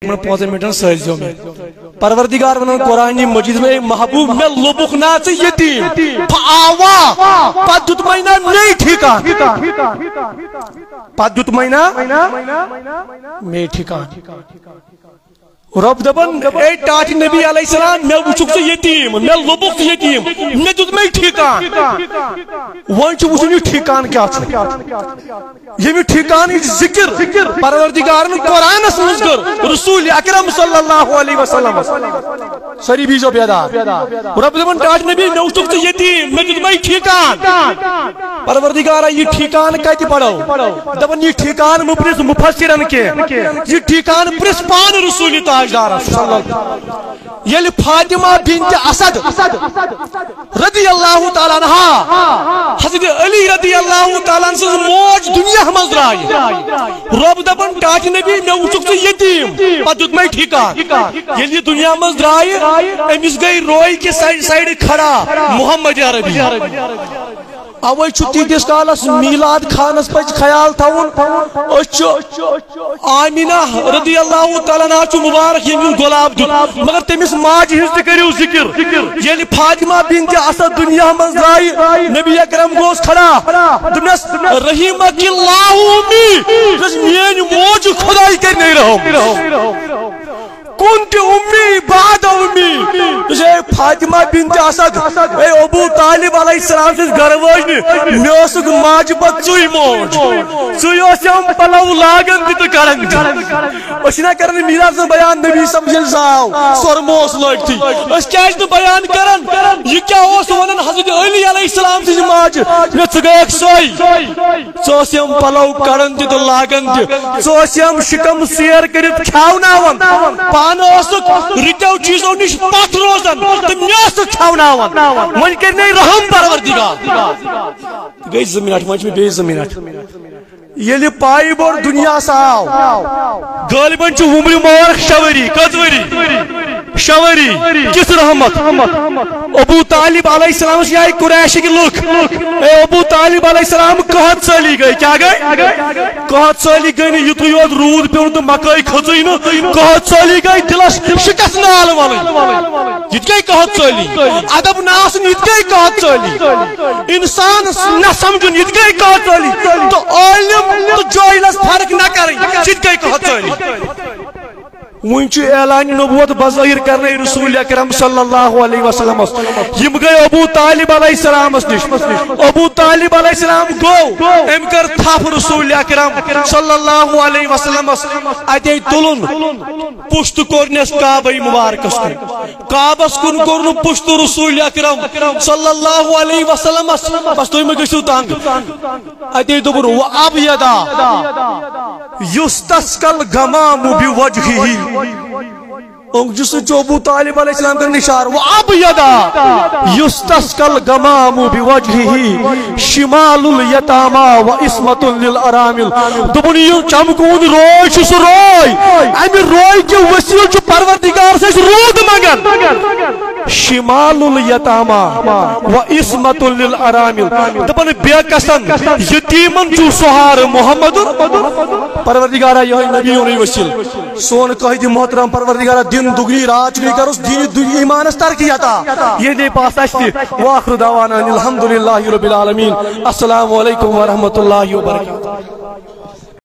منٹن سازو میں پروردگار ونان قرآن مجید میں محبوب میں لبک ناچ یتیم آوا پت دت مہینہ نہیں ٹھیکان پت دت مہینہ میں ٹھیکان رب دبن اے ٹاٹ نبی علیہ السلام میں وچھک سے یتیم میں لبک یتیم میں دت میں ٹھیکان ون چھ وچھن یہ ٹھیکان کیا چھ یہ ٹھیکان یہ ذکر پروردگار نے قرآن مز کر رسول اکرم صلی اللہ علیہ وسلم سری بیزو بیدار رب دبن ٹاٹ نبی میں وچھک سے یتیم میں دت میں ٹھیکان پروردگار یہ ٹھیکان کہتی پڑھو دبن یہ ٹھیکان مپرس مفسرن کے یہ ٹھیکان پرس پان رسول یل فاطمہ بنت اسد رضی اللہ تعالی عنہا حضرت علی رضی اللہ تعالی عنہ سن موج دنیا مز رائی رب دبن ٹاٹ نبی میں وچھک یتیم پتہ دت میں ٹھیکان یل یہ دنیا مز رائی امس گئی روئی کے سائیڈ کھڑا محمد عربی اوے چھ تیتس کالس میلاد خانس پہ خیال تھون آمینہ رضی اللہ تعالیٰ عنہ مبارک یم گلاب دت مگر تمس ماج ہز کرو ذکر یل فاطمہ بنت اسد دنیا مز رائی نبی اکرم گوس کھڑا دمس رحمک اللہ امی میری موج خدائی کر نہیں رہو کنت امی بعد امی فاطمہ بنت اسد اے ابو طالب علیہ السلام سے گھر واجن میوسک ماج بچوئی موج سویوسم پلو لاگن بھی تو کرن اسنا کرن میرا سے بیان نبی سمجھل ساو سرموس لگ تھی اس کیا تو بیان کرن یہ کیا اوس ونن حضرت علی علیہ السلام سے ماج میں چگیک سوئی سوسم پلو کرن بھی تو لاگن بھی سوسم شکم سیر کرت کھاوناون پان اوسک رٹو چیزوں نش پت روزن تو میوسک کھاوناون من کرنے رحم پروردگار گئی زمینات منچ میں بے زمینات یلی پائی بور دنیا ساو غالباً چھ عمر مبارک شوری کتوری شوری کس رحمت ابو طالب علیہ السلام سے آئی قریش کی لوک اے ابو طالب علیہ السلام کہت سالی گئی کیا گئی کہت سالی گئی نہیں یتو یود رود پہ تو مکائی کھچوئی نا کہت سالی گئی دلش شکست نال والی یت گئی کہت سالی ادب ناسن یت گئی کہت سالی انسان نہ سمجھن یت گئی کہت سالی تو عالم تو جوائلس فرق نہ کریں یت گئی کہت سالی ونچ اعلان نبوت بظاہر کرنے رسول اکرم صلی اللہ علیہ وسلم یم گئے ابو طالب علیہ السلام نش ابو طالب علیہ السلام گو ام کر تھاپ رسول اکرم صلی اللہ علیہ وسلم اتے تلن پشت کورنس کعبہ مبارکس کن کعبس کن کورن پشت رسول اکرم صلی اللہ علیہ وسلم بس تو گژھو تنگ اتے دوبر و ابیدا یستسقل غمام بوجهه جس ابو طالب علیہ السلام کا نشار وہ اب یدا یستسقل غمام بوجهه شمال الیتاما و اسمت للارامل دبنی چمکون روی چھ روی ام روی کے وسیل چھ پروردگار سے رود مگن شمال الیتاما و اسمت للارامل دبن بے کسن یتیمن چھ سہار محمد پروردگار یہ نبی اور وسیل سون قائد محترم پروردگار دین دگری رات چلی کرس دین ایمان ترقی عطا یہ دے پاس اشتی واخر دعوانا الحمدللہ رب العالمین السلام علیکم ورحمۃ اللہ وبرکاتہ